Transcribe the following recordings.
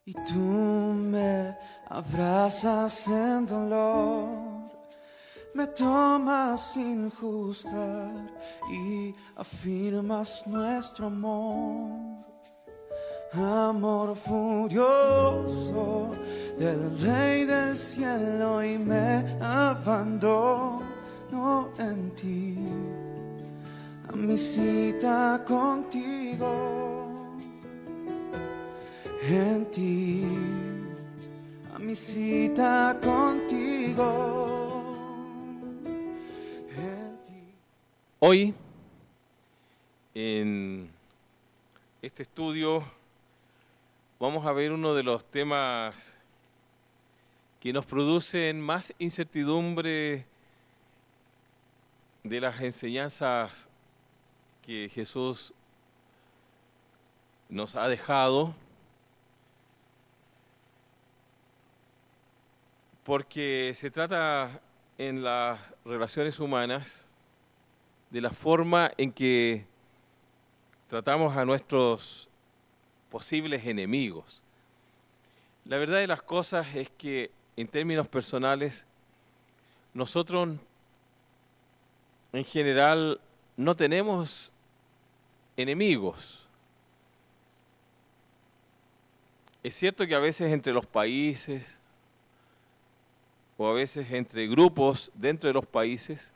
Y tú me abrazas en dolor, me tomas sin juzgar y afirmas nuestro amor. Amor furioso del Rey del cielo, y me abandono en ti, a mi cita contigo. En ti, a mi cita contigo. En ti. Hoy, en este estudio, vamos a ver uno de los temas que nos producen más incertidumbre de las enseñanzas que Jesús nos ha dejado, porque se trata en las relaciones humanas de la forma en que tratamos a nuestros posibles enemigos. La verdad de las cosas es que en términos personales, nosotros en general no tenemos enemigos. Es cierto que a veces entre los países o a veces entre grupos dentro de los países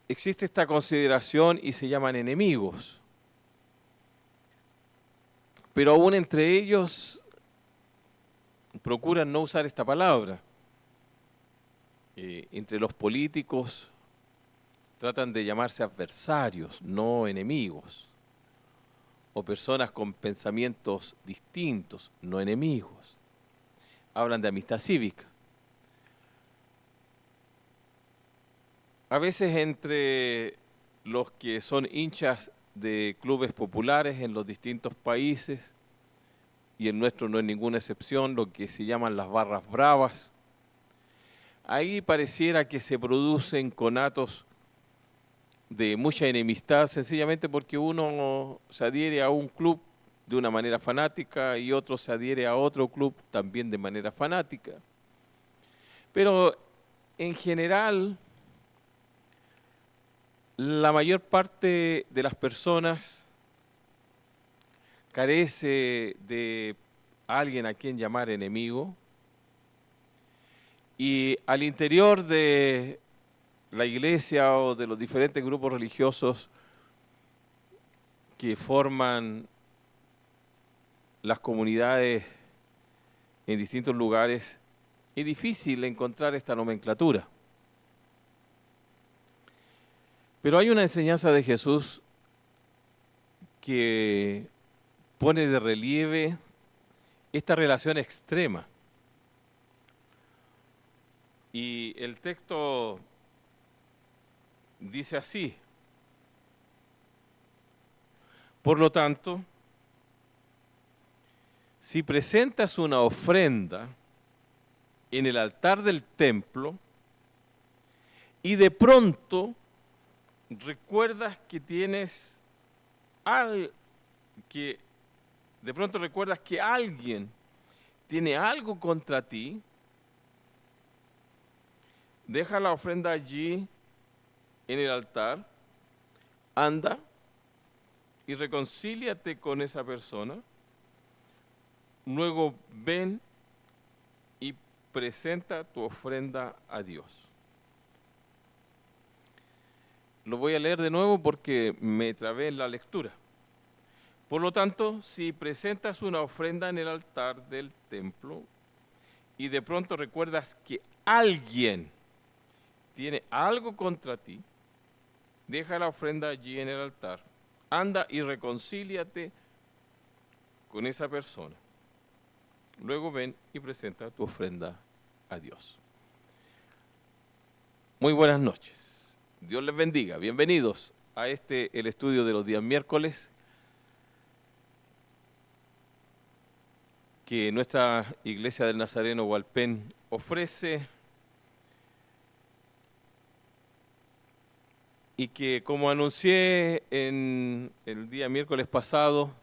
existe esta consideración y se llaman enemigos. Pero aún entre ellos procuran no usar esta palabra. Entre los políticos tratan de llamarse adversarios, no enemigos. O personas con pensamientos distintos, no enemigos. Hablan de amistad cívica. A veces entre los que son hinchas de clubes populares en los distintos países, y el nuestro no es ninguna excepción, lo que se llaman las barras bravas, ahí pareciera que se producen conatos de mucha enemistad, sencillamente porque uno se adhiere a un club de una manera fanática y otro se adhiere a otro club también de manera fanática. Pero en general, la mayor parte de las personas carece de alguien a quien llamar enemigo, y al interior de la iglesia o de los diferentes grupos religiosos que forman las comunidades en distintos lugares, es difícil encontrar esta nomenclatura. Pero hay una enseñanza de Jesús que pone de relieve esta relación extrema. Y el texto dice así: por lo tanto, si presentas una ofrenda en el altar del templo y de pronto recuerdas que alguien tiene algo contra ti, deja la ofrenda allí en el altar, anda y reconcíliate con esa persona, luego ven y presenta tu ofrenda a Dios. Lo voy a leer de nuevo porque me trabé en la lectura. Por lo tanto, si presentas una ofrenda en el altar del templo y de pronto recuerdas que alguien tiene algo contra ti, deja la ofrenda allí en el altar, anda y reconcíliate con esa persona. Luego ven y presenta tu ofrenda a Dios. Muy buenas noches. Dios les bendiga. Bienvenidos a el estudio de los días miércoles que nuestra Iglesia del Nazareno Hualpén ofrece, y que, como anuncié en el día miércoles pasado,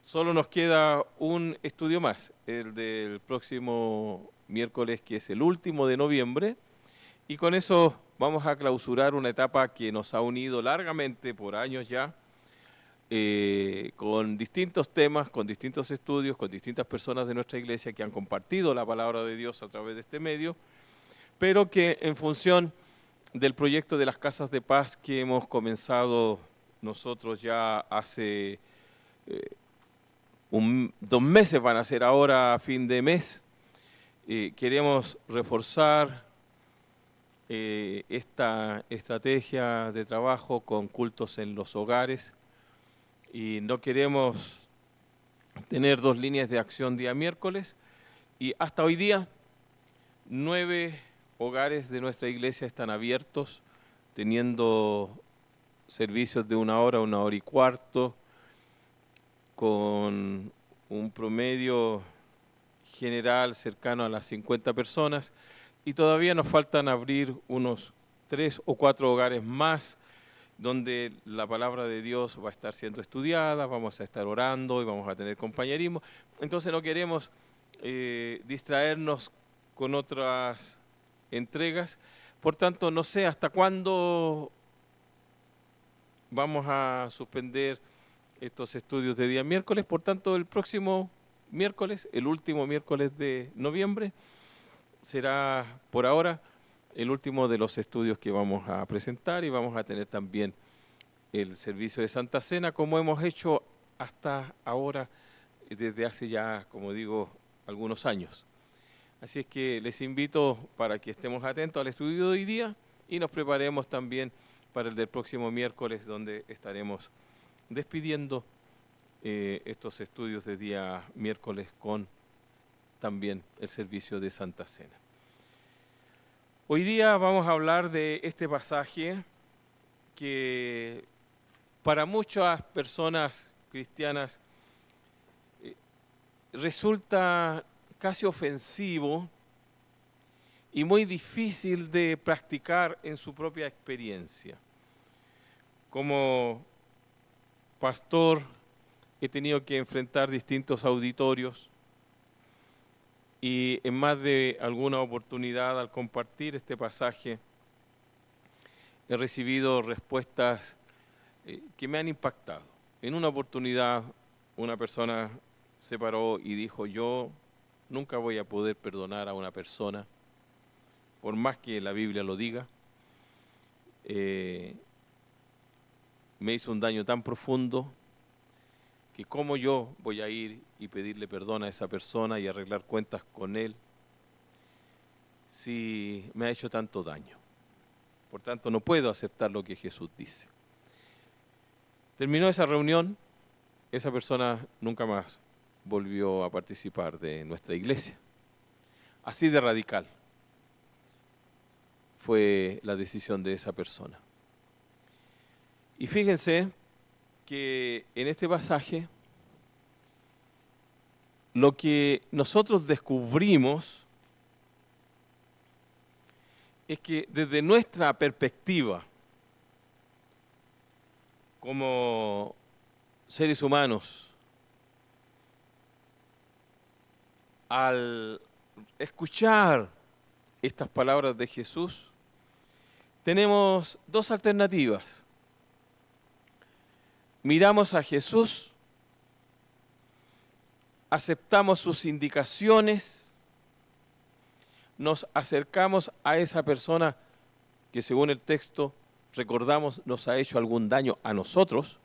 Solo nos queda un estudio más, el del próximo miércoles, que es el último de noviembre, y con eso vamos a clausurar una etapa que nos ha unido largamente por años ya, con distintos temas, con distintos estudios, con distintas personas de nuestra iglesia que han compartido la palabra de Dios a través de este medio, pero que en función del proyecto de las Casas de Paz que hemos comenzado nosotros ya hace 2 meses, van a ser ahora a fin de mes, queremos reforzar esta estrategia de trabajo con cultos en los hogares y no queremos tener 2 líneas de acción día miércoles, y hasta hoy día 9 hogares de nuestra iglesia están abiertos, teniendo servicios de 1 hora y cuarto, con un promedio general cercano a las 50 personas, y todavía nos faltan abrir unos 3 o 4 hogares más, donde la palabra de Dios va a estar siendo estudiada, vamos a estar orando y vamos a tener compañerismo. Entonces no queremos distraernos con otras entregas. Por tanto, no sé hasta cuándo vamos a suspender estos estudios de día miércoles. Por tanto, el próximo miércoles, el último miércoles de noviembre, será por ahora el último de los estudios que vamos a presentar, y vamos a tener también el servicio de Santa Cena, como hemos hecho hasta ahora, desde hace ya, como digo, algunos años. Así es que les invito para que estemos atentos al estudio de hoy día y nos preparemos también para el del próximo miércoles, donde estaremos despidiendo estos estudios de día miércoles con también el servicio de Santa Cena. Hoy día vamos a hablar de este pasaje que para muchas personas cristianas resulta casi ofensivo y muy difícil de practicar en su propia experiencia. Como pastor he tenido que enfrentar distintos auditorios, y en más de alguna oportunidad al compartir este pasaje he recibido respuestas que me han impactado. En una oportunidad una persona se paró y dijo: yo nunca voy a poder perdonar a una persona, por más que la Biblia lo diga. Me hizo un daño tan profundo que cómo yo voy a ir y pedirle perdón a esa persona y arreglar cuentas con él si me ha hecho tanto daño. Por tanto, no puedo aceptar lo que Jesús dice. Terminó esa reunión, esa persona nunca más volvió a participar de nuestra iglesia. Así de radical fue la decisión de esa persona. Y fíjense que en este pasaje lo que nosotros descubrimos es que desde nuestra perspectiva como seres humanos, al escuchar estas palabras de Jesús, tenemos 2 alternativas. Miramos a Jesús, aceptamos sus indicaciones, nos acercamos a esa persona que, según el texto, recordamos nos ha hecho algún daño a nosotros,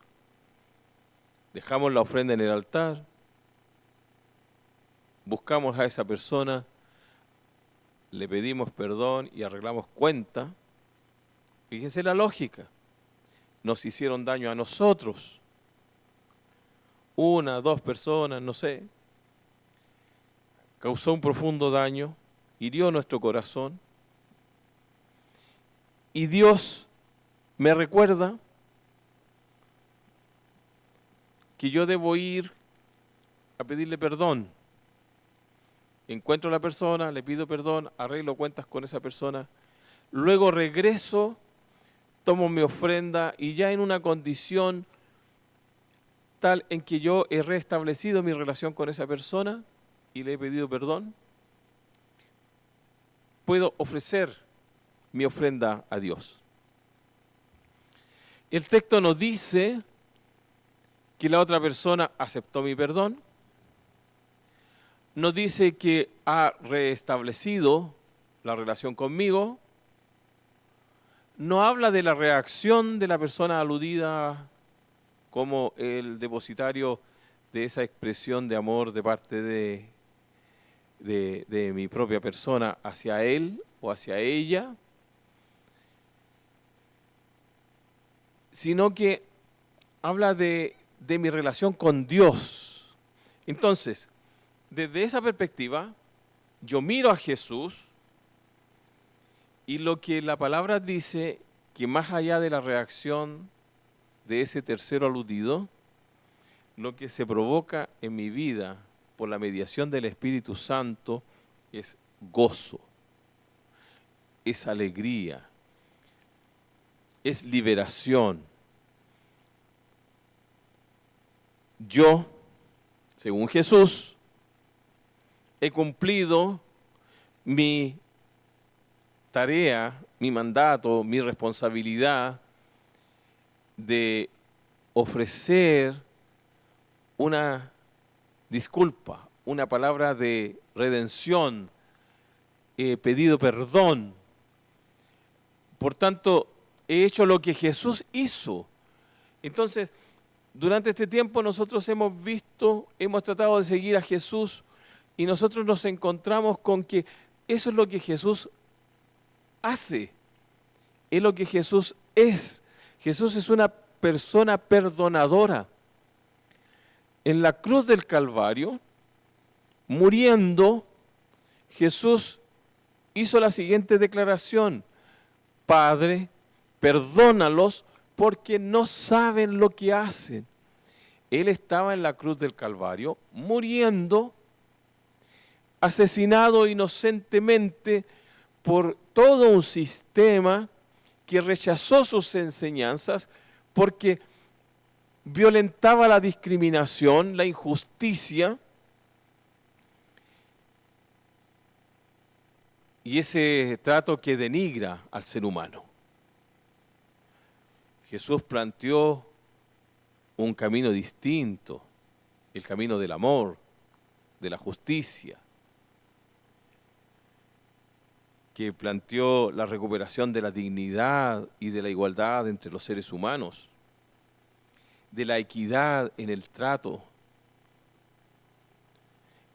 dejamos la ofrenda en el altar, buscamos a esa persona, le pedimos perdón y arreglamos cuenta. Fíjense la lógica. Nos hicieron daño a nosotros, 1, 2 personas, no sé, causó un profundo daño, hirió nuestro corazón, y Dios me recuerda que yo debo ir a pedirle perdón. Encuentro a la persona, le pido perdón, arreglo cuentas con esa persona, luego regreso, tomo mi ofrenda y ya en una condición tal en que yo he restablecido mi relación con esa persona y le he pedido perdón, puedo ofrecer mi ofrenda a Dios. El texto nos dice que la otra persona aceptó mi perdón, nos dice que ha restablecido la relación conmigo, no habla de la reacción de la persona aludida como el depositario de esa expresión de amor de parte de mi propia persona hacia él o hacia ella, sino que habla de mi relación con Dios. Entonces, desde esa perspectiva, yo miro a Jesús y lo que la palabra dice, que más allá de la reacción de ese tercero aludido, lo que se provoca en mi vida por la mediación del Espíritu Santo es gozo, es alegría, es liberación. Yo, según Jesús, he cumplido mi tarea, mi mandato, mi responsabilidad de ofrecer una disculpa, una palabra de redención, he pedido perdón. Por tanto, he hecho lo que Jesús hizo. Entonces, durante este tiempo nosotros hemos tratado de seguir a Jesús y nosotros nos encontramos con que eso es lo que Jesús hace, es lo que Jesús es. Jesús es una persona perdonadora. En la cruz del Calvario, muriendo, Jesús hizo la siguiente declaración: Padre, perdónalos porque no saben lo que hacen. Él estaba en la cruz del Calvario, muriendo, asesinado inocentemente por todo un sistema que rechazó sus enseñanzas porque violentaba la discriminación, la injusticia y ese trato que denigra al ser humano. Jesús planteó un camino distinto, el camino del amor, de la justicia, que planteó la recuperación de la dignidad y de la igualdad entre los seres humanos, de la equidad en el trato,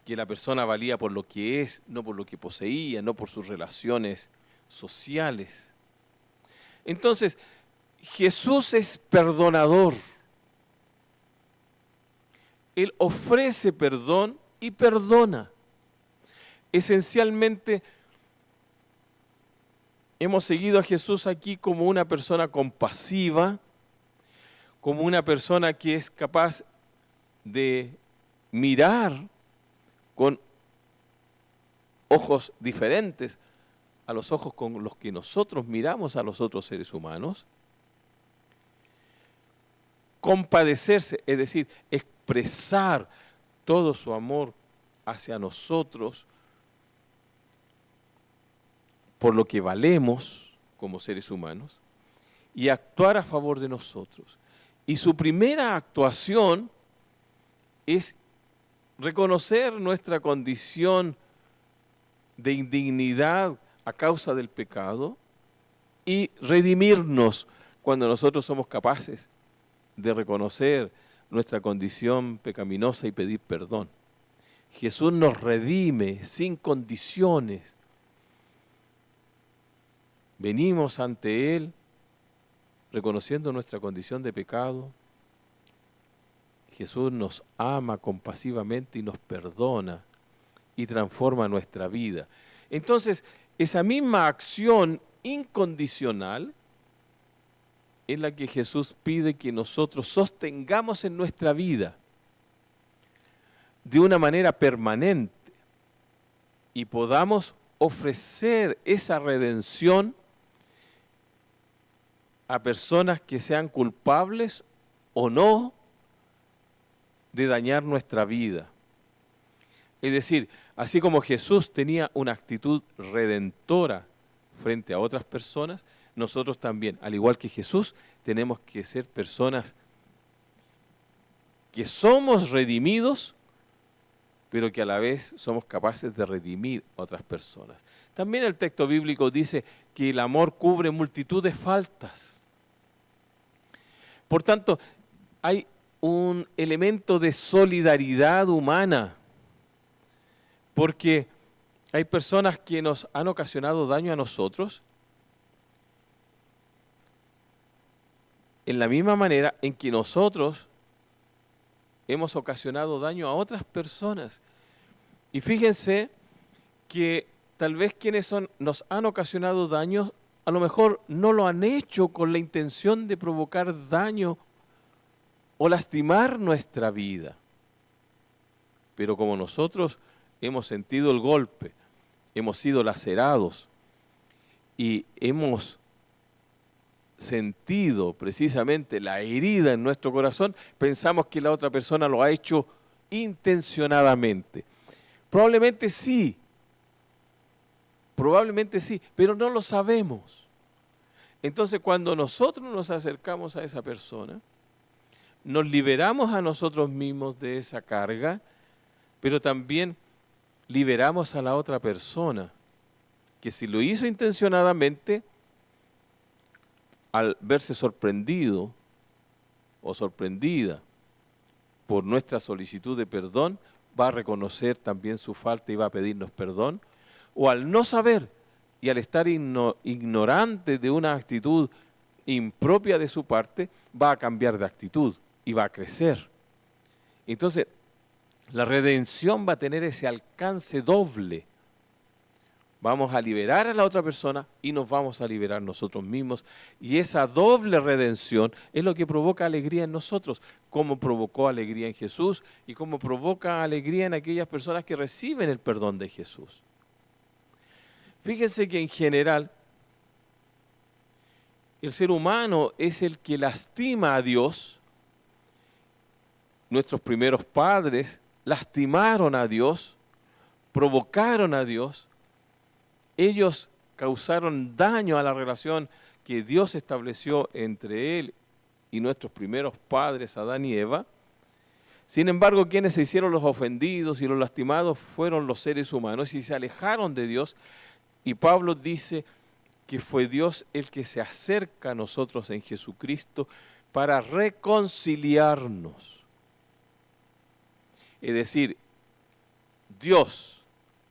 que la persona valía por lo que es, no por lo que poseía, no por sus relaciones sociales. Entonces, Jesús es perdonador. Él ofrece perdón y perdona. Esencialmente, hemos seguido a Jesús aquí como una persona compasiva, como una persona que es capaz de mirar con ojos diferentes a los ojos con los que nosotros miramos a los otros seres humanos. Compadecerse, es decir, expresar todo su amor hacia nosotros por lo que valemos como seres humanos y actuar a favor de nosotros. Y su primera actuación es reconocer nuestra condición de indignidad a causa del pecado y redimirnos cuando nosotros somos capaces de reconocer nuestra condición pecaminosa y pedir perdón. Jesús nos redime sin condiciones. Venimos ante Él reconociendo nuestra condición de pecado. Jesús nos ama compasivamente y nos perdona y transforma nuestra vida. Entonces, esa misma acción incondicional es la que Jesús pide que nosotros sostengamos en nuestra vida de una manera permanente y podamos ofrecer esa redención a personas que sean culpables o no de dañar nuestra vida. Es decir, así como Jesús tenía una actitud redentora frente a otras personas, nosotros también, al igual que Jesús, tenemos que ser personas que somos redimidos, pero que a la vez somos capaces de redimir a otras personas. También el texto bíblico dice que el amor cubre multitud de faltas. Por tanto, hay un elemento de solidaridad humana, porque hay personas que nos han ocasionado daño a nosotros en la misma manera en que nosotros hemos ocasionado daño a otras personas. Y fíjense que tal vez quienes nos han ocasionado daño, a lo mejor no lo han hecho con la intención de provocar daño o lastimar nuestra vida. Pero como nosotros hemos sentido el golpe, hemos sido lacerados y hemos sentido precisamente la herida en nuestro corazón, pensamos que la otra persona lo ha hecho intencionadamente. Probablemente sí, pero no lo sabemos. Entonces, cuando nosotros nos acercamos a esa persona, nos liberamos a nosotros mismos de esa carga, pero también liberamos a la otra persona, que si lo hizo intencionadamente, al verse sorprendido o sorprendida por nuestra solicitud de perdón, va a reconocer también su falta y va a pedirnos perdón, o al no saber y al estar ignorante de una actitud impropia de su parte, va a cambiar de actitud y va a crecer. Entonces, la redención va a tener ese alcance doble. Vamos a liberar a la otra persona y nos vamos a liberar nosotros mismos. Y esa doble redención es lo que provoca alegría en nosotros, como provocó alegría en Jesús y como provoca alegría en aquellas personas que reciben el perdón de Jesús. Fíjense que en general el ser humano es el que lastima a Dios. Nuestros primeros padres lastimaron a Dios, provocaron a Dios. Ellos causaron daño a la relación que Dios estableció entre Él y nuestros primeros padres, Adán y Eva. Sin embargo, quienes se hicieron los ofendidos y los lastimados fueron los seres humanos y se alejaron de Dios. Y Pablo dice que fue Dios el que se acerca a nosotros en Jesucristo para reconciliarnos. Es decir, Dios,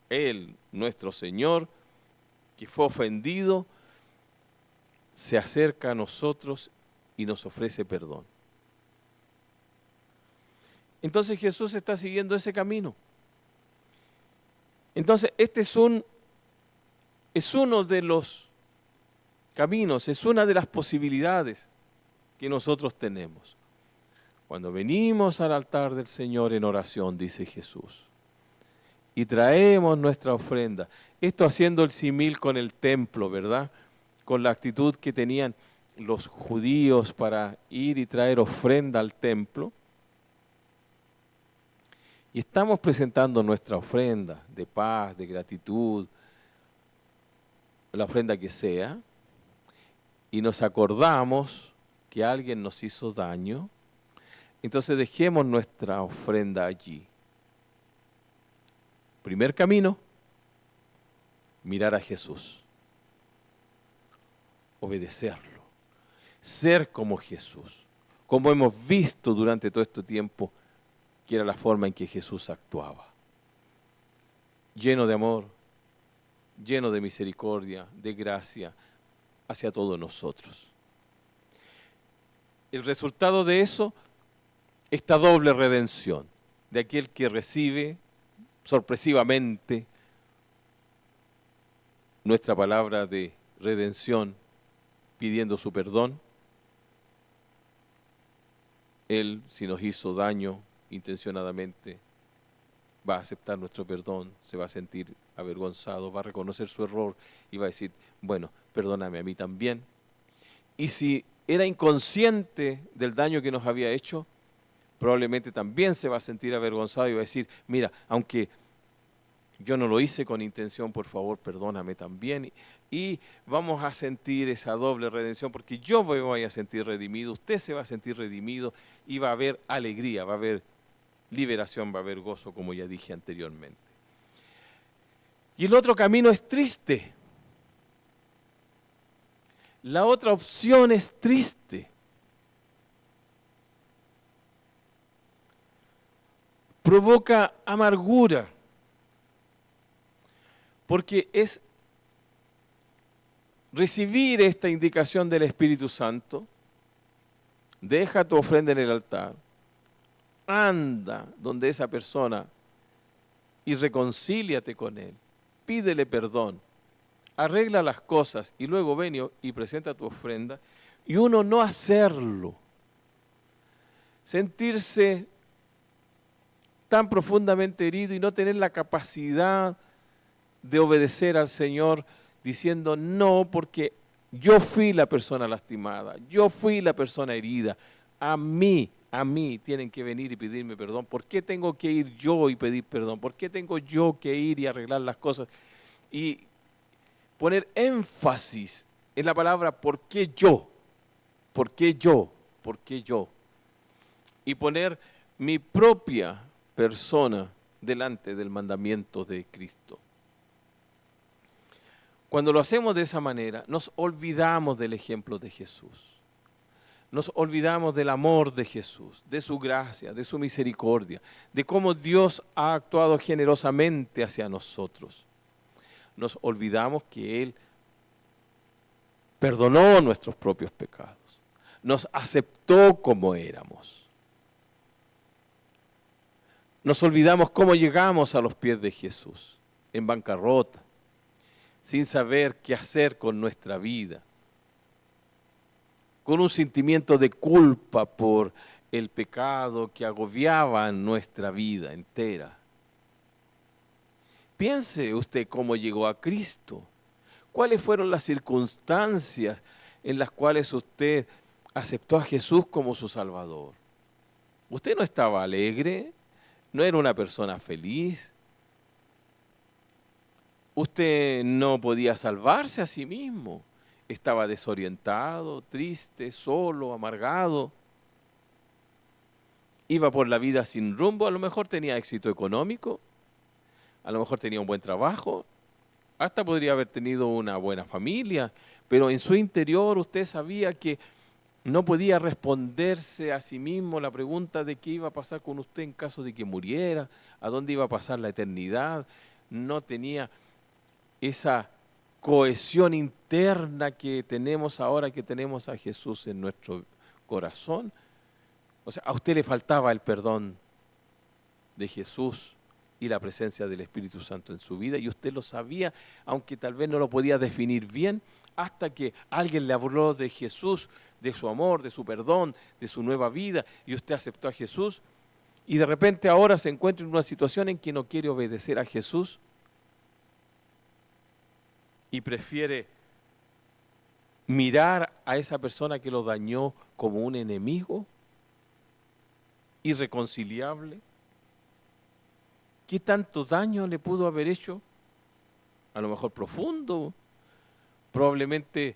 Él, nuestro Señor, que fue ofendido, se acerca a nosotros y nos ofrece perdón. Entonces Jesús está siguiendo ese camino. Entonces este es uno de los caminos, es una de las posibilidades que nosotros tenemos. Cuando venimos al altar del Señor en oración, dice Jesús, y traemos nuestra ofrenda. Esto haciendo el símil con el templo, ¿verdad? Con la actitud que tenían los judíos para ir y traer ofrenda al templo. Y estamos presentando nuestra ofrenda de paz, de gratitud, la ofrenda que sea, y nos acordamos que alguien nos hizo daño, entonces dejemos nuestra ofrenda allí. Primer camino, mirar a Jesús, obedecerlo, ser como Jesús, como hemos visto durante todo este tiempo, que era la forma en que Jesús actuaba. Lleno de amor, lleno de misericordia, de gracia hacia todos nosotros. El resultado de eso, esta doble redención de aquel que recibe sorpresivamente nuestra palabra de redención pidiendo su perdón. Él, si nos hizo daño intencionadamente, va a aceptar nuestro perdón, se va a sentir avergonzado, va a reconocer su error y va a decir, bueno, perdóname a mí también. Y si era inconsciente del daño que nos había hecho, probablemente también se va a sentir avergonzado y va a decir, mira, aunque yo no lo hice con intención, por favor, perdóname también. Y vamos a sentir esa doble redención, porque yo me voy a sentir redimido, usted se va a sentir redimido y va a haber alegría, va a haber liberación, va a haber gozo, como ya dije anteriormente. Y el otro camino es triste. La otra opción es triste. Provoca amargura, porque es recibir esta indicación del Espíritu Santo, deja tu ofrenda en el altar, anda donde esa persona y reconcíliate con él, pídele perdón, arregla las cosas y luego ven y presenta tu ofrenda, y uno no hacerlo, sentirse tan profundamente herido y no tener la capacidad de obedecer al Señor diciendo no, porque yo fui la persona lastimada, yo fui la persona herida, a mí tienen que venir y pedirme perdón. ¿Por qué tengo que ir yo y pedir perdón? ¿Por qué tengo yo que ir y arreglar las cosas? Y poner énfasis en la palabra ¿por qué yo? ¿Por qué yo? ¿Por qué yo? Y poner mi propia persona delante del mandamiento de Cristo. Cuando lo hacemos de esa manera, nos olvidamos del ejemplo de Jesús. Nos olvidamos del amor de Jesús, de su gracia, de su misericordia, de cómo Dios ha actuado generosamente hacia nosotros. Nos olvidamos que Él perdonó nuestros propios pecados, nos aceptó como éramos. Nos olvidamos cómo llegamos a los pies de Jesús, en bancarrota, sin saber qué hacer con nuestra vida, con un sentimiento de culpa por el pecado que agobiaba nuestra vida entera. Piense usted cómo llegó a Cristo, cuáles fueron las circunstancias en las cuales usted aceptó a Jesús como su Salvador. Usted no estaba alegre, no era una persona feliz, usted no podía salvarse a sí mismo, estaba desorientado, triste, solo, amargado, iba por la vida sin rumbo, a lo mejor tenía éxito económico, a lo mejor tenía un buen trabajo, hasta podría haber tenido una buena familia, pero en su interior usted sabía que no podía responderse a sí mismo la pregunta de qué iba a pasar con usted en caso de que muriera, a dónde iba a pasar la eternidad, no tenía esa cohesión interna que tenemos ahora que tenemos a Jesús en nuestro corazón. O sea, a usted le faltaba el perdón de Jesús y la presencia del Espíritu Santo en su vida, y usted lo sabía, aunque tal vez no lo podía definir bien, hasta que alguien le habló de Jesús, de su amor, de su perdón, de su nueva vida, y usted aceptó a Jesús, y de repente ahora se encuentra en una situación en que no quiere obedecer a Jesús, y prefiere mirar a esa persona que lo dañó como un enemigo irreconciliable. ¿Qué tanto daño le pudo haber hecho? A lo mejor profundo, probablemente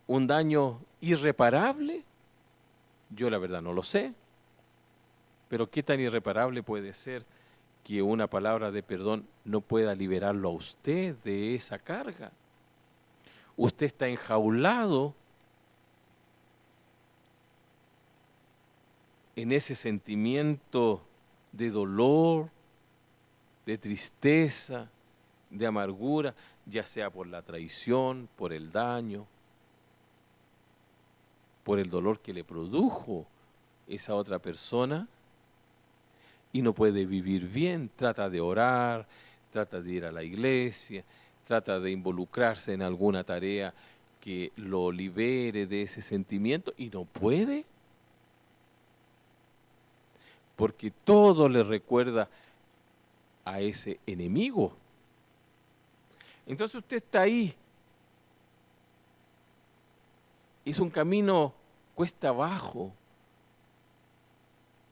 un daño irreparable. Yo la verdad no lo sé, pero ¿qué tan irreparable puede ser que una palabra de perdón no pueda liberarlo a usted de esa carga? Usted está enjaulado en ese sentimiento de dolor, de tristeza, de amargura, ya sea por la traición, por el daño, por el dolor que le produjo esa otra persona, y no puede vivir bien. Trata de orar, trata de ir a la iglesia, trata de involucrarse en alguna tarea que lo libere de ese sentimiento y no puede, porque todo le recuerda a ese enemigo. Entonces usted está ahí. Es un camino cuesta abajo,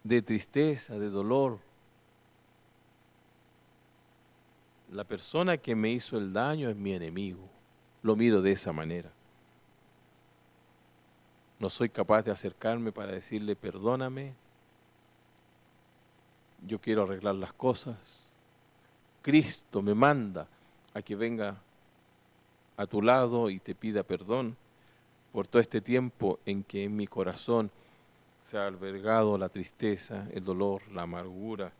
de tristeza, de dolor. La persona que me hizo el daño es mi enemigo. Lo miro de esa manera. No soy capaz de acercarme para decirle perdóname. Yo quiero arreglar las cosas. Cristo me manda a que venga a tu lado y te pida perdón por todo este tiempo en que en mi corazón se ha albergado la tristeza, el dolor, la amargura,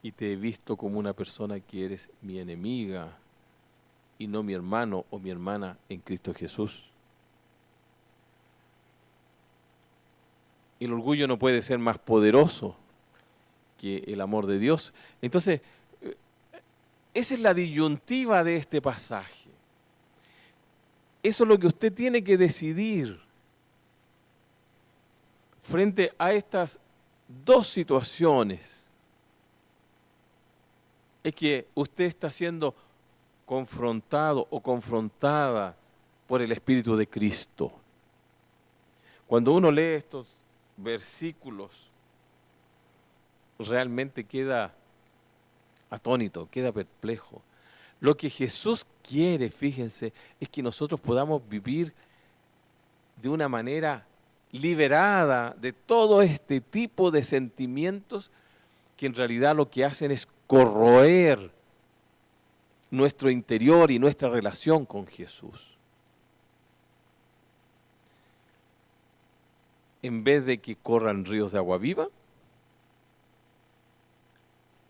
y te he visto como una persona que eres mi enemiga y no mi hermano o mi hermana en Cristo Jesús. El orgullo no puede ser más poderoso que el amor de Dios. Entonces, esa es la disyuntiva de este pasaje. Eso es lo que usted tiene que decidir frente a estas dos situaciones. Es que usted está siendo confrontado o confrontada por el Espíritu de Cristo. Cuando uno lee estos versículos, realmente queda atónito, queda perplejo. Lo que Jesús quiere, fíjense, es que nosotros podamos vivir de una manera liberada de todo este tipo de sentimientos que en realidad lo que hacen es corroer nuestro interior y nuestra relación con Jesús. En vez de que corran ríos de agua viva,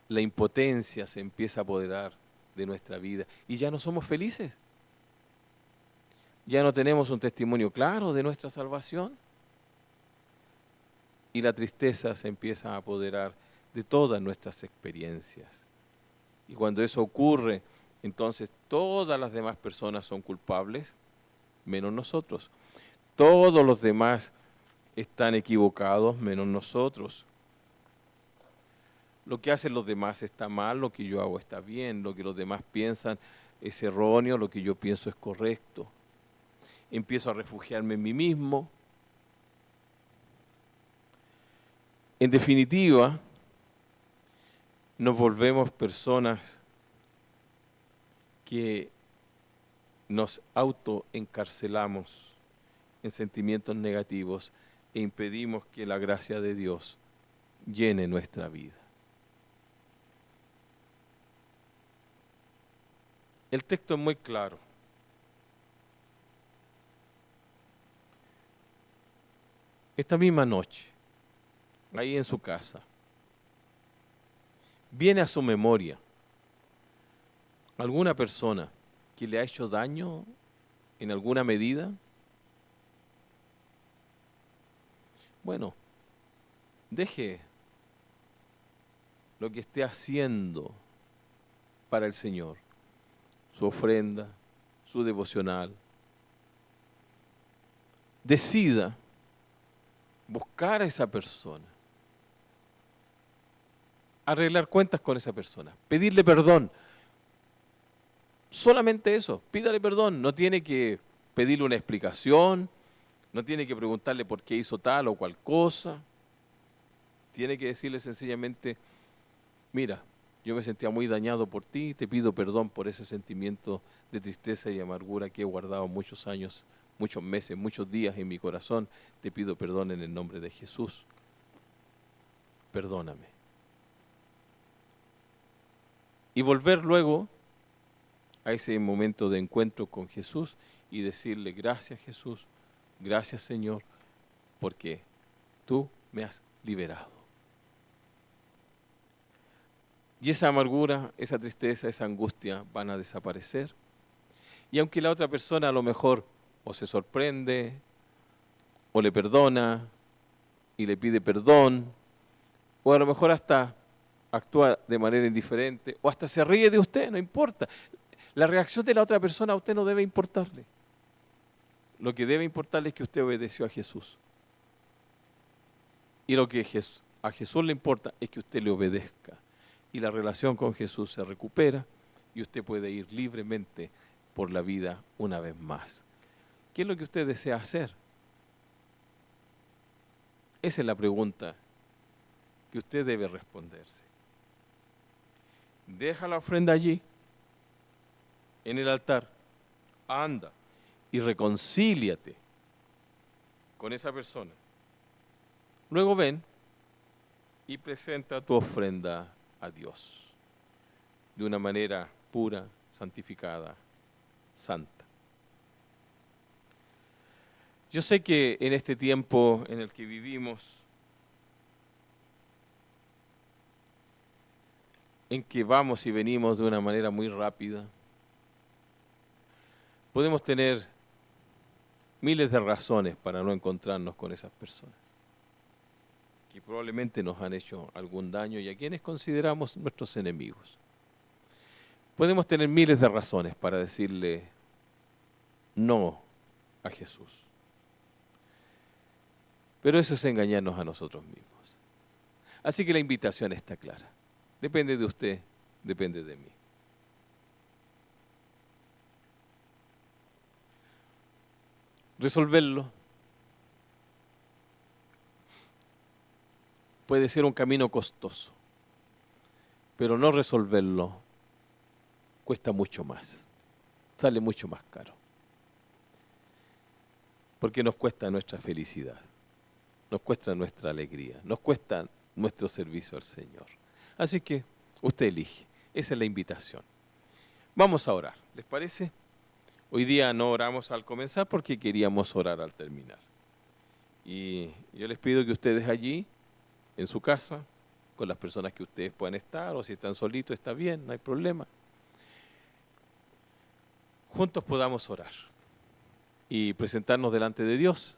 la impotencia se empieza a apoderar de nuestra vida y ya no somos felices. Ya no tenemos un testimonio claro de nuestra salvación y la tristeza se empieza a apoderar de todas nuestras experiencias. Y cuando eso ocurre, entonces todas las demás personas son culpables, menos nosotros. Todos los demás están equivocados, menos nosotros. Lo que hacen los demás está mal, lo que yo hago está bien, lo que los demás piensan es erróneo, lo que yo pienso es correcto. Empiezo a refugiarme en mí mismo. En definitiva, nos volvemos personas que nos autoencarcelamos en sentimientos negativos e impedimos que la gracia de Dios llene nuestra vida. El texto es muy claro. Esta misma noche, ahí en su casa, viene a su memoria alguna persona que le ha hecho daño en alguna medida. Bueno, deje lo que esté haciendo para el Señor, su ofrenda, su devocional. Decida buscar a esa persona, arreglar cuentas con esa persona, pedirle perdón. Solamente eso, pídale perdón. No tiene que pedirle una explicación, no tiene que preguntarle por qué hizo tal o cual cosa. Tiene que decirle sencillamente, mira, yo me sentía muy dañado por ti, te pido perdón por ese sentimiento de tristeza y amargura que he guardado muchos años, muchos meses, muchos días en mi corazón. Te pido perdón en el nombre de Jesús. Perdóname. Y volver luego a ese momento de encuentro con Jesús y decirle, gracias Jesús, gracias Señor, porque tú me has liberado. Y esa amargura, esa tristeza, esa angustia van a desaparecer. Y aunque la otra persona a lo mejor o se sorprende, o le perdona y le pide perdón, o a lo mejor hasta actúa de manera indiferente, o hasta se ríe de usted, no importa. La reacción de la otra persona a usted no debe importarle. Lo que debe importarle es que usted obedeció a Jesús. Y lo que a Jesús le importa es que usted le obedezca. Y la relación con Jesús se recupera y usted puede ir libremente por la vida una vez más. ¿Qué es lo que usted desea hacer? Esa es la pregunta que usted debe responderse. Deja la ofrenda allí, en el altar. Anda y reconcíliate con esa persona. Luego ven y presenta tu ofrenda a Dios de una manera pura, santificada, santa. Yo sé que en este tiempo en el que vivimos, en que vamos y venimos de una manera muy rápida, podemos tener miles de razones para no encontrarnos con esas personas que probablemente nos han hecho algún daño y a quienes consideramos nuestros enemigos. Podemos tener miles de razones para decirle no a Jesús. Pero eso es engañarnos a nosotros mismos. Así que la invitación está clara. Depende de usted, depende de mí. Resolverlo puede ser un camino costoso, pero no resolverlo cuesta mucho más, sale mucho más caro, porque nos cuesta nuestra felicidad, nos cuesta nuestra alegría, nos cuesta nuestro servicio al Señor. Así que usted elige, esa es la invitación. Vamos a orar, ¿les parece? Hoy día no oramos al comenzar porque queríamos orar al terminar. Y yo les pido que ustedes allí, en su casa, con las personas que ustedes puedan estar, o si están solitos, está bien, no hay problema. Juntos podamos orar y presentarnos delante de Dios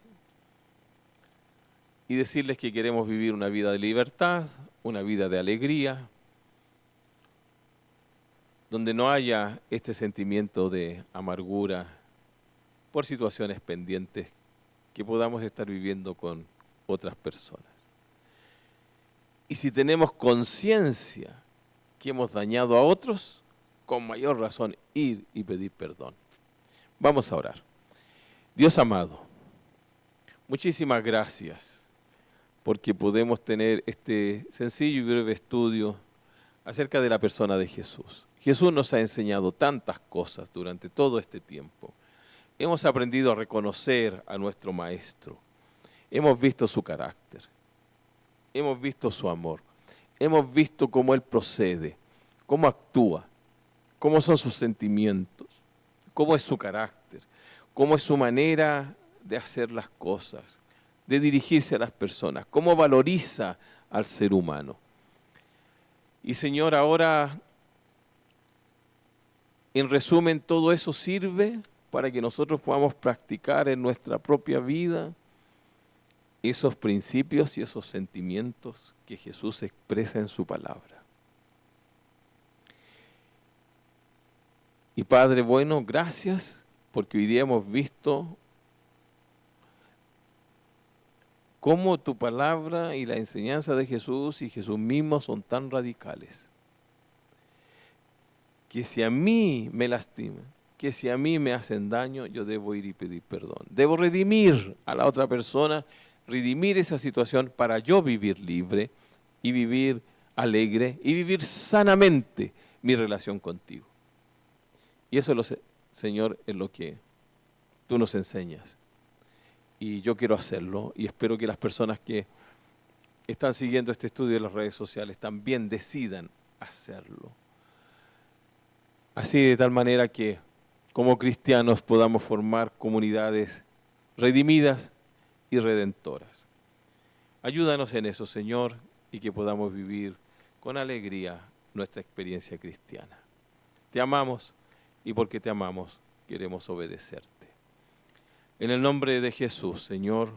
y decirles que queremos vivir una vida de libertad, una vida de alegría, donde no haya este sentimiento de amargura por situaciones pendientes que podamos estar viviendo con otras personas. Y si tenemos conciencia que hemos dañado a otros, con mayor razón ir y pedir perdón. Vamos a orar. Dios amado, muchísimas gracias porque podemos tener este sencillo y breve estudio acerca de la persona de Jesús. Jesús nos ha enseñado tantas cosas durante todo este tiempo. Hemos aprendido a reconocer a nuestro Maestro. Hemos visto su carácter. Hemos visto su amor. Hemos visto cómo Él procede, cómo actúa, cómo son sus sentimientos, cómo es su carácter, cómo es su manera de hacer las cosas, de dirigirse a las personas, cómo valoriza al ser humano. Y Señor, ahora, en resumen, todo eso sirve para que nosotros podamos practicar en nuestra propia vida esos principios y esos sentimientos que Jesús expresa en su palabra. Y Padre bueno, gracias porque hoy día hemos visto cómo tu palabra y la enseñanza de Jesús y Jesús mismo son tan radicales. Que si a mí me lastiman, que si a mí me hacen daño, yo debo ir y pedir perdón. Debo redimir a la otra persona, redimir esa situación para yo vivir libre y vivir alegre y vivir sanamente mi relación contigo. Y eso, Señor, es lo que tú nos enseñas. Y yo quiero hacerlo y espero que las personas que están siguiendo este estudio en las redes sociales también decidan hacerlo. Así de tal manera que como cristianos podamos formar comunidades redimidas y redentoras. Ayúdanos en eso, Señor, y que podamos vivir con alegría nuestra experiencia cristiana. Te amamos y porque te amamos queremos obedecerte. En el nombre de Jesús, Señor,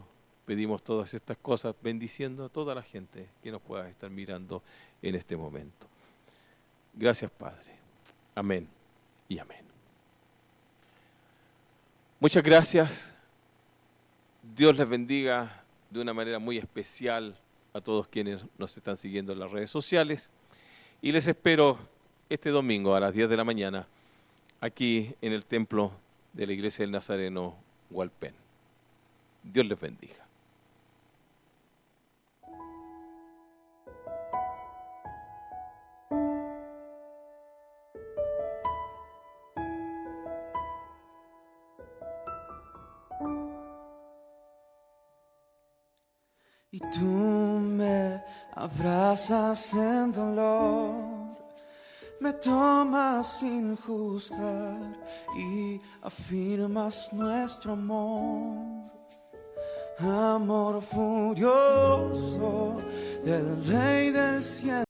pedimos todas estas cosas bendiciendo a toda la gente que nos pueda estar mirando en este momento. Gracias, Padre. Amén y amén. Muchas gracias. Dios les bendiga de una manera muy especial a todos quienes nos están siguiendo en las redes sociales. Y les espero este domingo a las 10 de la mañana aquí en el templo de la Iglesia del Nazareno Hualpén. Dios les bendiga. y tú me abrazas en dolor. Me tomas sin juzgar y afirmas nuestro amor. Amor furioso del Rey del cielo.